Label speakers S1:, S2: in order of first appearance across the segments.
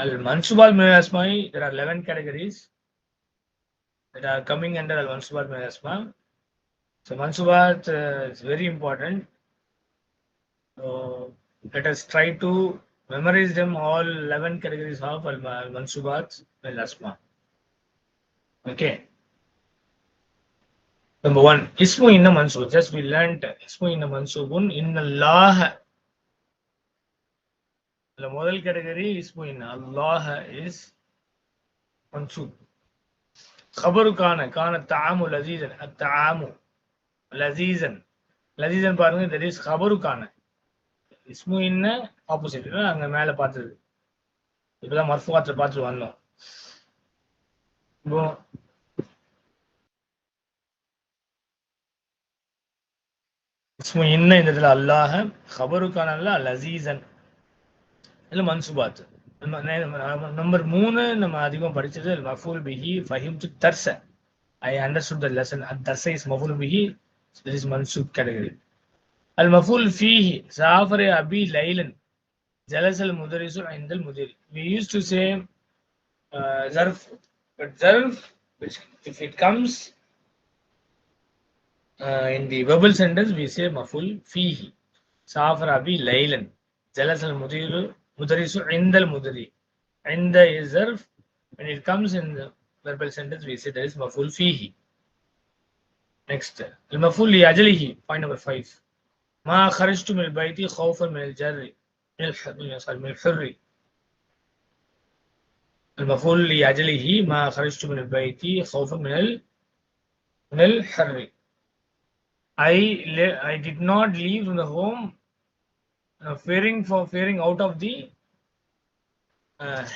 S1: Al-Mansubat min al-Asma'i, there are 11 categories that are coming under Al-Mansubat min al-Asma. So Mansubat is very important. So let us try to memorize them all 11 categories of Al-Mansubat min al-Asma. Okay. Number 1, Ismu inna mansub. Just we learned Ismu inna mansubun inna Allah. The model category Ismu inna Allah is mansub. Khabaru kana ta'amu lazizan. At-ta'amu lazizan. Lazizan பாருங்க, that is khabaru kana. Ismu inna opposite. அங்க மேல பார்த்தது. இப்பதான் மர்ஃபுவாத்ல பார்த்து வந்தோம். இப்போ இஸ்மு இன்ன இந்த இடத்துல அல்லாஹ், கபரு கானல்ல லசீசன், இல்ல மன்சுபாத். நம்பர் 3 நம்ம அதிகம் படிச்சது மஃபூல் பிஹி ஃபஹிம்து தர்ஸ. I understood the lesson. Ad-darsa is maf'ul bihi. So this is mansub category. Al-maf'ul fihi safar abi laylan jalas al-mudarrisu 'inda al-mudir. We used to say zarf, but zarf, which if it comes in the verbal sentence, we say maf'ul fihi. Safar abi laylan jalas al-mudarrisu 'inda al-mudiri. 'Inda is zarf. When it comes in the verbal sentence, we say that is maf'ul fihi. Next, al-maf'ul li ajlihi, point number 5. Ma kharajtu min al-bayti khawfan min al-jarri min al-hurri. Al-maf'ul li ajlihi ma kharajtu min al-bayti khawfan min al-hurri. I did not leave from the home fearing out of the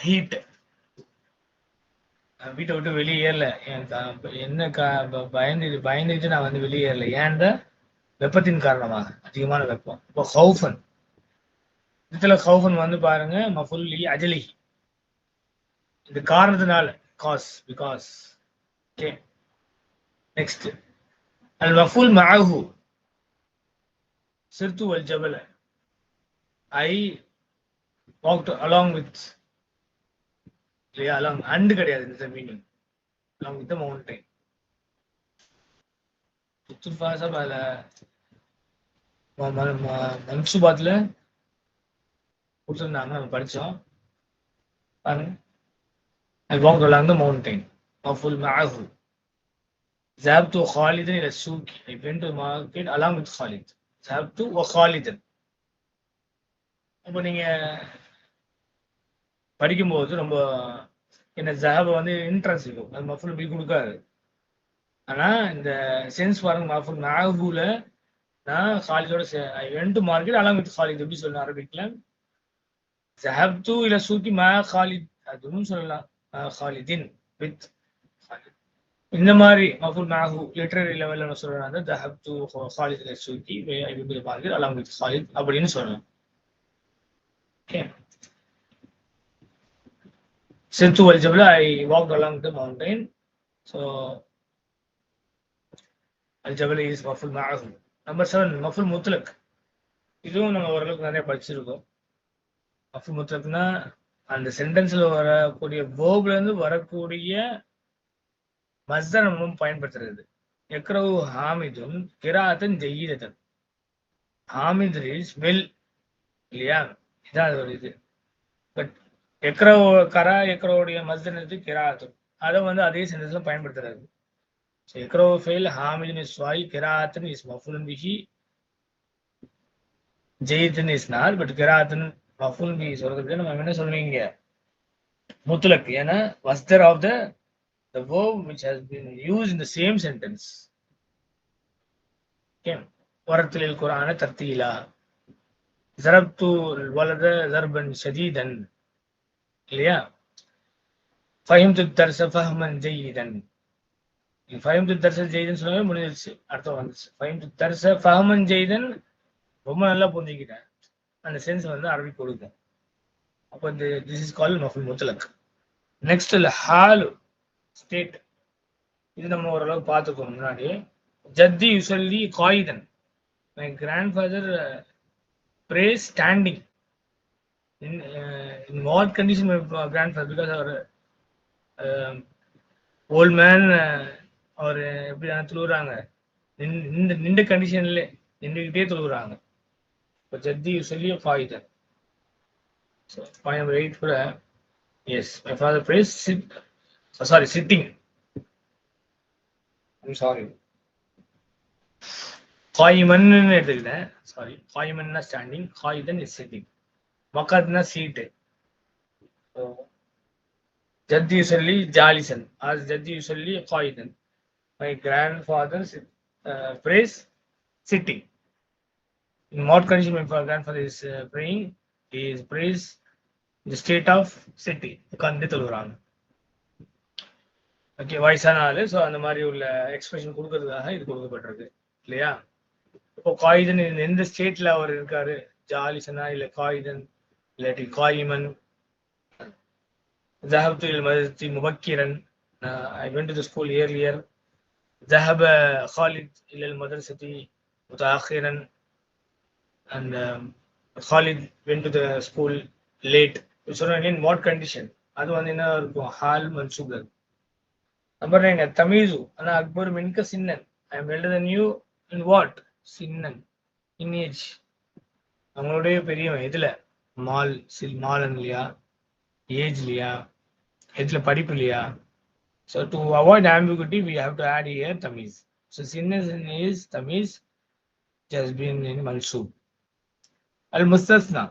S1: heat. வீட்டை விட்டு வெளியேறல, என்ன பயந்துட்டு நான் வந்து வெளியேறல. ஏன்? வெப்பத்தின் காரணமாக, அதிகமான வெப்பம். இப்போ ஹவுஃபன், இதுல ஹவுஃபன் வந்து பாருங்க மஃபுல் லி அஜலிஹி, இந்த காரணத்தினால, பிகாஸ். ஓகே. நெக்ஸ்ட், அல் மஃபுல் மஅஹு சிர்து வல் ஜபல. I walked along with, இல்லையா, along and கிடையாது, இந்த meaning along with the mountain. துத்துஃபாசபால மன்சுபாத்ல கொடுத்துருந்தாங்க, நம்ம படிச்சோம் பாருங்க. I walked along the mountain. மஃபுல் மஅஹு. ذهبت خالدا الى السوق. I went to the market along with Khalid. ذهبت وخالدا. அப்போ நீங்க படிக்கும்போது ரொம்ப என்ன ஜஹப வந்து இன்ட்ரான்சிட்டிவ், அது மஃபுல் பி கொடுக்காது. ஆனா இந்த சென்ஸ் பாருங்க, மஃபுல் மஅஹுல நான் காலிதோட I went to market along with Khalid. எப்படி சொல்லலாம் அரபிக்ல? ஜஹப்து இல சூக்கி மா காலித், அதுவும் சொல்லலாம் காலிதின் வித் காலித். இந்த மாதிரி மஃபுல் மஅஹு லிட்டரரி லெவல்ல என்ன சொல்றாங்க, ஜஹப்து காலித் இல சூக்கி I went to market along with Khalid அப்படின்னு சொல்லலாம். Okay. Sirtu wal Jabla, I walked along the mountain. So al Jabla is maful ma'ahu. Number 7, maful mutlaq. இதுவும் நம்ம ஓரளவுக்கு நிறைய படிச்சிருக்கோம். மஃபுல் முத்லக்னா அந்த சென்டென்ஸ்ல வரக்கூடிய வேர்ப்ல இருந்து வரக்கூடிய மஸ்தர் நம்ம பயன்படுத்துறது. யக்ரஹு ஹாமிதுன் கிராஅத்தன் ஜய்யிதத்தன். ஹாமித் இஸ் வெல், இல்லையா? இதான் ஒரு இது. பட் எக்ரோடைய மஸ்தனது கிராத்து, அதை வந்து அதே சென்டென்ஸ்ல பயன்படுத்துறாரு. எக்ரோ ஃபெயில் ஹாமிதின் இஸ் வாய், கிராத்தன் இஸ் மஃபுல் பிஹி, ஜெயித்தன் இஸ் நார். பட் கிராத்தன் மஃபுல் பிஹி சொல்றதுக்கு நம்ம என்ன சொல்லுவீங்க, முத்லக். ஏன்னா மஸ்தர் of the verb which has been used in the same sentence. Okay. வரத்திலில் குர்ஆன தர்தீலா. ஸரப்து வலத ஸர்பன் ஷதீதன், இல்லையா? ஃபஹிம்து தர்ஸ ஃபஹ்மன் ஜய்யிதன். ஃபஹிம்து தர்ஸ ஜய்யிதன் சொன்னாவே முடிஞ்சிருச்சு, அர்த்தம் வந்துச்சு. ஃபஹிம்து தர்ஸ ஃபஹ்மன் ஜய்யிதன், ரொம்ப நல்லா புரிஞ்சுக்கிட்டேன், அந்த சென்ஸ் வந்து அரபிக் கொடுக்கும். அப்போ திஸ் இஸ் கால்ட் மஃபுல் முத்லக். நெக்ஸ்ட் ஹாலு, ஸ்டேட். இது நம்ம ஓரளவு பார்த்துக்கோம் முன்னாடி. ஜத்தி யுஸல்லி காயிதன். My grandfather prays standing. in what condition my grandfather, because our old man அவர் எப்படி தொழுகிறாங்க, நின்ற கண்டிஷன்ல நின்றுகிட்டே தொழுகிறாங்க. இப்போ ஜத்தி சொல்லி ஃபாயிதன். So point number 8 for yes, my father prays sitting. I'm sorry. Qaiman எடுத்துக்கிட்டேன். Sorry. Qaiman standing, qaidan is sitting. Maqadna seat. So Jaddi usually jalisan. As Jaddi usually qaidan. My grandfather prays sitting. In what condition my grandfather is praying? He is prays in the state of sitting. உட்கார்ந்து தொழுகிறாங்க. Okay, வயசான ஆளு. So அந்த மாதிரி உள்ள expression கொடுக்கறதுக்காக இது கொடுக்கப்பட்டிருக்கு இல்லையா? இப்போ காயிதன் எந்த ஸ்டேட்ல அவர் இருக்காரு, ஜாலிசனா இல்ல காயிதன் இல்லாட்டி காயிமன். ذهبت إلى المدرسة مبكرا. I went to the school earlier. ذهب خالد إلى المدرسة متأخرا. And Khalid went to the school late. So in what condition? அது வந்து என்ன இருக்கும்? ஹால் மன்சூபர். நம்பர் 9 தமீசு. அனா Akbar மின்க சின்னன். I am elder than you in what? சின்னன், in age. அவங்களுடைய பெரியவன் எதுல? மாலன் இல்லையா, ஏஜ் இல்லையா, எதுல படிப்பு இல்லையா? So to avoid ambiguity we have to add here tamiz. So sinnan is tamiz, just been in mansub. Al-mustasna,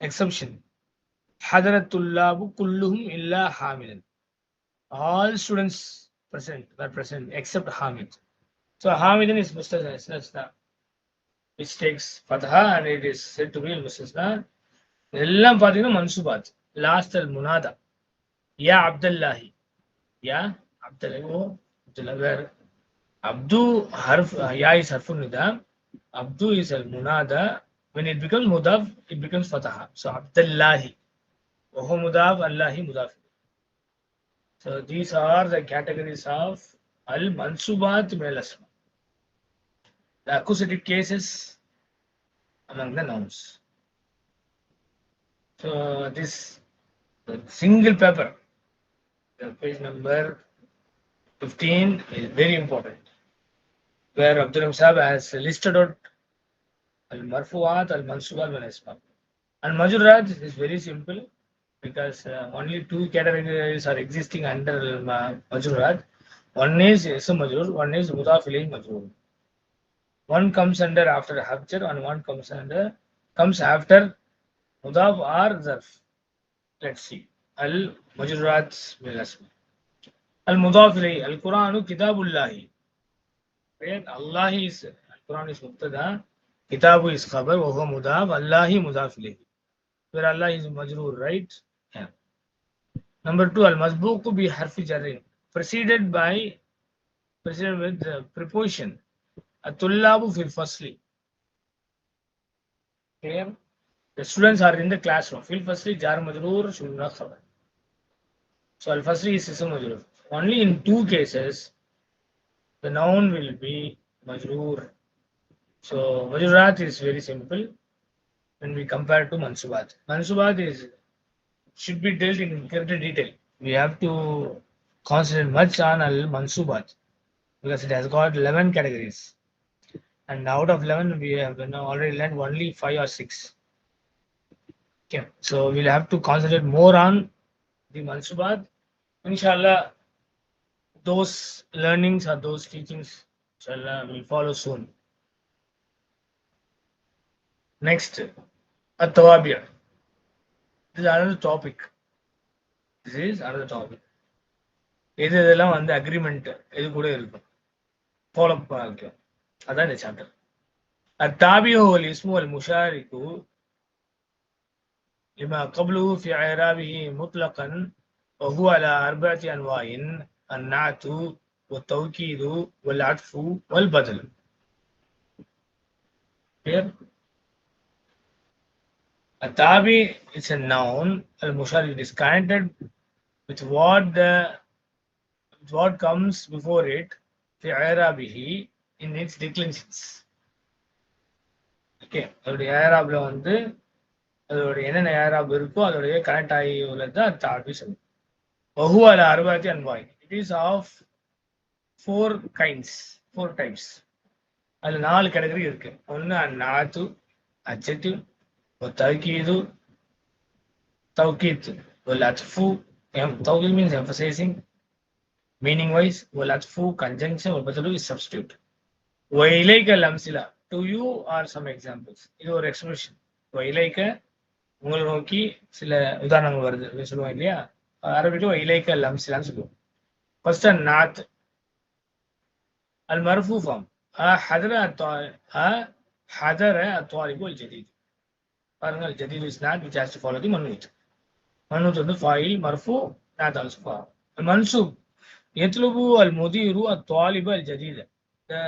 S1: exception. Hadarat tullabu kulluhum illa hamidan. All students were present except Hamid. So Hamidan is mustasna, which takes fatha and it is said to be al-mustasna. எல்லாம் பார்த்தீங்கன்னா மன்சூபாத். Last அல் முனாதா. யா அப்துல்லாஹி, யா அப்துல்லாஹ். Where அப்து harf, ya is harfun nida, abdu is al munada. When it becomes mudaf, it becomes fataha. So Abdullahi, wahu mudaf, Allahi mudaf. So these are the categories of al mansubat min al asma, the accusative cases among the nouns. So this single paper, page number 15, is very important, where Abdul Rahim Sahab has listed out al-marfu'at, al-mansubat wal asma. And majrurat is very simple, because only two categories are existing under majrurat. One is ism majrur, one is mudaf ilayhi majrur. One comes under after habjar and one comes after mudaf or zarf. Let's see. Al-majrurat bil asma. Al-mudaf ilayhi, al-Quranu kitabullahi. Allah is, al-Quran is mubtada, kitabu is khabar, wa huwa mudaf, Allahi mudaf ilayhi. Where Allah is majrur, right? Yeah. Number 2, al-masbuqu bi harfi jarrin, preceded with preposition. At-tullabu fil fasli. Clear? The students are in the classroom. Fil fasli jar majrur shulna khabar. So al-fasli is ism majrur. Only in two cases the noun will be majrur. So majrurat is very simple when we compare to mansubat. Mansubat should be dealt in greater detail. We have to concentrate much on al-mansubat because it has got 11 categories. And out of 11 we have already learned only 5 or 6. Okay, so we'll have to concentrate more on the mansubat. Inshallah, those learnings or those teachings, inshallah, will follow soon. Next, at-tawabi'. This is another topic. இதெல்லாம் வந்து agreement இது கூட இருக்கும், follow பண்ணிக்கலாம். அதான் இந்த chapter. التابع هو الاسم والمشارك لما قبله في إعرابه مطلقا، وهو على 4 أنواع: النعت والتوكيد والعطف والبدل. Clear? التابع is a noun. المشارك is connected with what comes before it في إعرابه in its declensions. Okay, அதோட ஏராப்ல வந்து அதோட என்னென்ன ஏராப் இருக்கோ அதோடய கனெக்ட் ஆகி உள்ளதுதான் தாழ்வி சொல்லுவோம். வஹு அல அறுபத்தி அன்பாய். It is of 4 kinds, 4 types. அதுல 4 கேட்டகரி இருக்கு. ஒன்னு நாத்து, அட்ஜெக்டிவ், தௌகீது, தௌகீத், வல்அத்ஃபு. தௌகீத் means emphasizing, meaning wise. வல்அத்ஃபு conjunction, வல்பதலு is substitute. வைலைக லம்சிலா, to you are some examples. இது ஒரு எக்ஸ்பிரஷன். வைலைக உங்களை நோக்கி சில உதாரணங்கள் வருது சொல்லுவோம் இல்லையா, அரபிக்கு வைலைக லம்சிலான்னு சொல்லுவோம். ஃபர்ஸ்ட் நாத் المرفوع form. حضر الطالب الجديد. பாருங்க الجديد is not which has to follow the منوط. منوط வந்து فاعل مرفوع not also فاعل. المنصوب يطلب المدير الطالب الجديد. The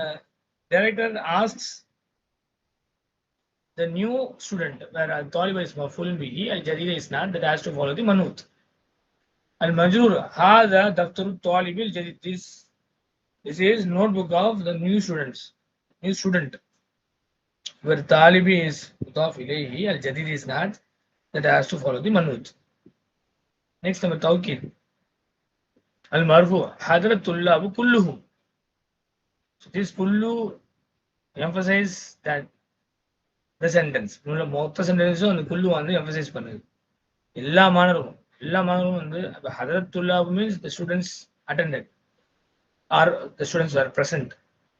S1: director asks the new student, where الطالب is مفعول به, الجديد is not, that has to follow the منوط. المجرور هذا دفتر الطالب الجديد. This is notebook of the new student, where talibi is mudaf ilayhi, al-jadid is not, that has to follow the manut. Next number tawkid. Al-marfu hadara tullabu kulluhum. So this kullu emphasize that the sentence. மொத்த சென்டென்ஸும் அந்த குல்லு வந்து emphasise பண்ணுது. எல்லா மாணவர்களும் வந்து hadara tullabu means the students attended, or the students were present.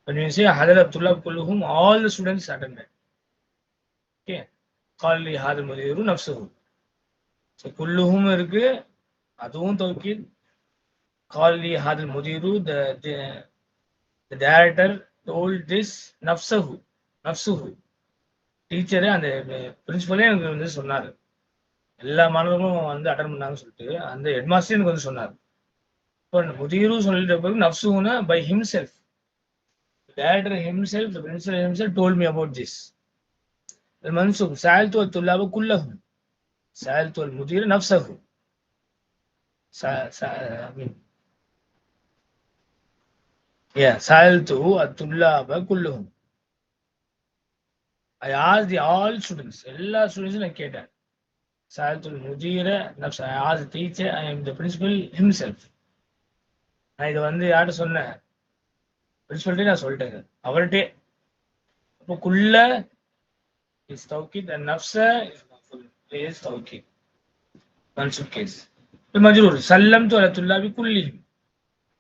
S1: When you say hadara tullab kulluhum, all the students attended. Okay. Qala li hadha al-mudiru nafsuhu. So kulluhum irukku, aduvum tawkid. Qala li hadha al-mudiru, the director told this nafsuhu. Teacher and the principal எனக்கு வந்து சொன்னாரு, எல்லா மாணவர்களும் வந்து attend பண்ணாங்கன்னு சொல்லிட்டு அந்த headmaster எனக்கு வந்து சொன்னார். முதிரு சொல்லிட்ட பிறகு நஃப்சுனா by himself, the director himself, the principal himself told me about this. المنصوب سألت الطلاب كلهم, سألت المدير نفسه. سألت الطلاب كلهم. I asked all students, எல்லா ஸ்டூடெண்ட்ஸும் நான் கேட்டேன். سألت المدير نفسه, I asked the teacher, I am the principal himself. நான் இதை வந்து யார்கிட்ட சொன்னேன், பிரின்சிபல்ட்டே நான் சொல்லிட்டேன் அவர்கிட்டே. அப்போ குள்ள is tawkid and nafsa is tawkid. Mansub case. Majroor sallamtu ala tullabi kullihim.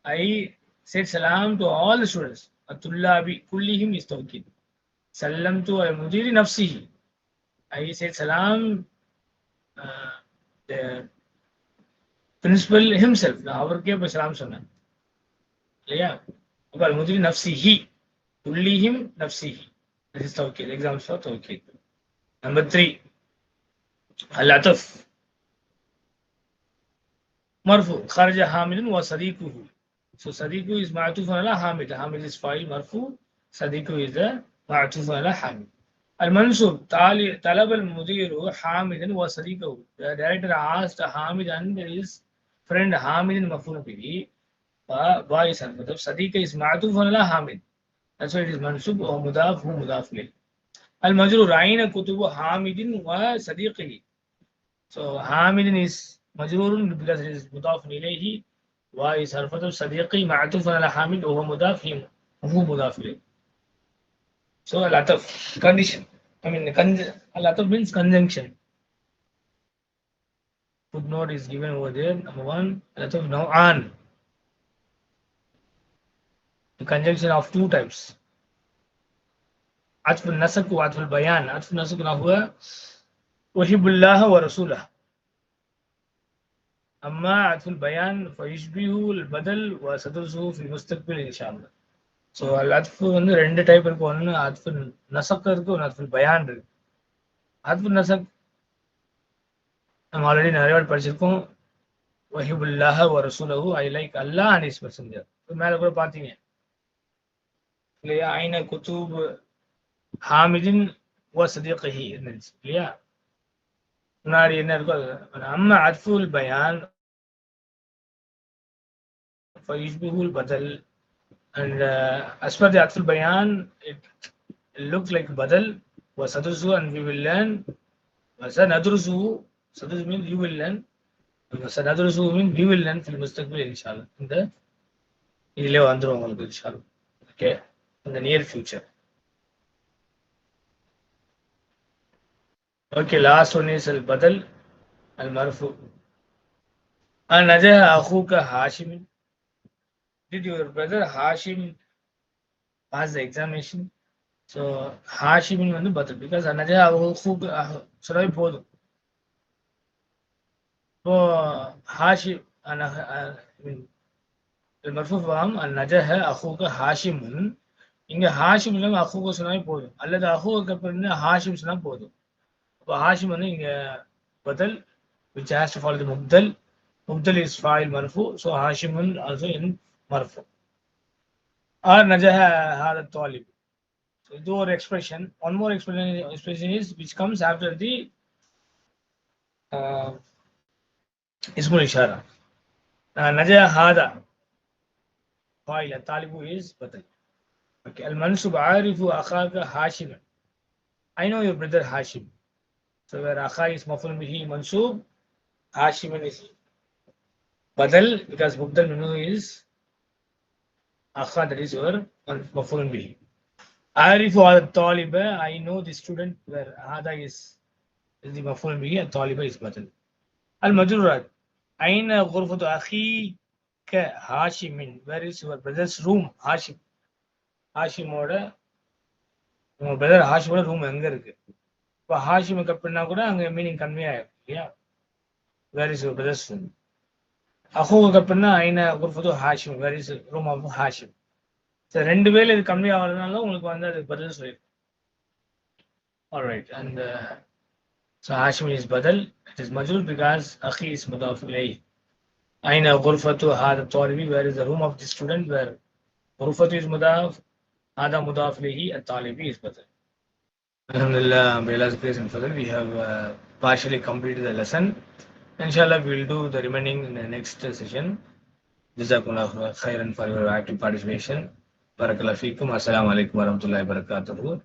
S1: I said salam to all the students. At-tullabi kullihim is tawkid. Sallamtu ala mudiri nafsihi. I said salam the principal himself. நான் அவருக்கே போய் சலாம் சொன்னேன் இல்லையா. அப்ப al-mudiri nafsihi, kullihim nafsihi. This is tawkid. Examples for tawkid. Number 3, al-ataf. Marfu kharaja hamidun wa sadiquhu. So sadiqu is ma'tuf ala hamid. Hamid is fa'il marfu. Sadiqu is the ma'tuf ala hamid. Al-mansub talab al-mudiru hamidan wa sadiquhu. The director asked Hamid and his friend Hamid maf'ul bihi. Ba is al-mudaf. Sadiqa is ma'tuf ala Hamid. That's why it is mansub or mudaf hu mudaf ilayh. Al-majrur aina kutubu Hamidin wa sadiqihi. So Hamidin is majrurun because it is mudaf ilayhi. Wa is harfat sadiqi ma'tuf ala Hamid wa mudaf hu mudaf ilayh. So al-ataf condition. I mean al-ataf means conjunction. Footnote is given over there. Number 1, al-ataf naw'an. The conjunction of 2 types. عطف النسق وعطف البيان. عطف النسق هو أحب الله ورسوله. أما عطف البيان فيشبه البدل وستدرسه في المستقبل إن شاء الله. So العطف வந்து 2 type இருக்கு. ஒன்னு عطف النسق இருக்கு, ஒன்னு عطف البيان இருக்கு. عطف النسق நம்ம already நிறைய வாட்டி படிச்சிருக்கோம். أحب الله ورسوله, I like Allah and his messenger. மேல கூட பாத்தீங்க இல்லையா, ஐன குதுப் ஹாமிதின் வ சதீகிஹி இருந்துச்சு இல்லையா. முன்னாடி என்ன இருக்கோ அது. அம்மா அத்ஃபுல் பயான் ஃபயுஷ்பிஹுல் பதல், and as per the Athful Bayan, it looks like badal wa sadrusu, and we will learn سندرسه means you will learn. سندرسه means we will learn في المستقبل إن شاء الله. இந்த இதிலே வந்துரும் உங்களுக்கு إن شاء الله. Okay, in the near future. Okay, last one is البدل المرفوع. نجح أخوك هاشم. Did your brother Hashim pass the examination? So Hashim வந்து பதில் because நஜஹ அخوك சொன்னாவே போதும். So Hashim المرفوع فهم نجح أخوك هاشم. இங்க ஹாஷிம் இல்லாம அخوك சொன்னாவே போதும் அல்லது அخوக்கு அப்புறம் ஹாஷிம் சொன்னா போதும். இப்போ ஹாஷிம் வந்து இங்க பதில் which has to follow the mubdal. Mubdal is fa'il marfu, so Hashimun also in marfu. Or najaha hada talib. So do our expression. One more expression is which comes after the ismul ishara. Najaha hada fa'il. Talibu is badal. Okay. Al mansub arifu akhaka Hashim. I know your brother Hashim. So where akha is maf'ul bihi mansub, Hashim is badal because mubdal minhu is akha, that is your maf'ul bihi. Arifu al-taliba, I know the student, where hada is the maf'ul bihi, al-taliba is badal. Al-majrurat, aina ghurfatu akhika Hashimin, where is your brother's room? Hashim. Hashimoda, your brother Hashimoda room எங்க இருக்கு? இப்போ ஹாஷிமுக்கு அப்படின்னா கூட அங்க meaning கம்மியா இருக்கு இல்லையா? Where is your brother's room. அஹூக்கு அப்படின்னா ஐன குர்ஃபது Hashim, where is room of Hashim. சரி, ரெண்டு பேர்ல இது கம்மியா வரதுனால உங்களுக்கு வந்து அது பதில் சொல்லிருக்கு. Alright, and so Hashim is பதில். இட் இஸ் மஜ்ரூர் because அஹி இஸ் முதாஃப் இலைஹி. ஐன குர்ஃபது ஹாதா தாலிபி, where is the room of the student, where குர்ஃபது இஸ் முதாஃப், ஹாதா முதாஃப் இலைஹி, அத்-தாலிபி இஸ் பதில். Alhamdulillah, by Allah's grace and fadl, we have partially completed the lesson. Inshallah, we will do the remaining in the next session. Jazakumullah khairan for your active participation. Barakallahu feekum. Assalamu alaikum warahmatullahi wabarakatuh.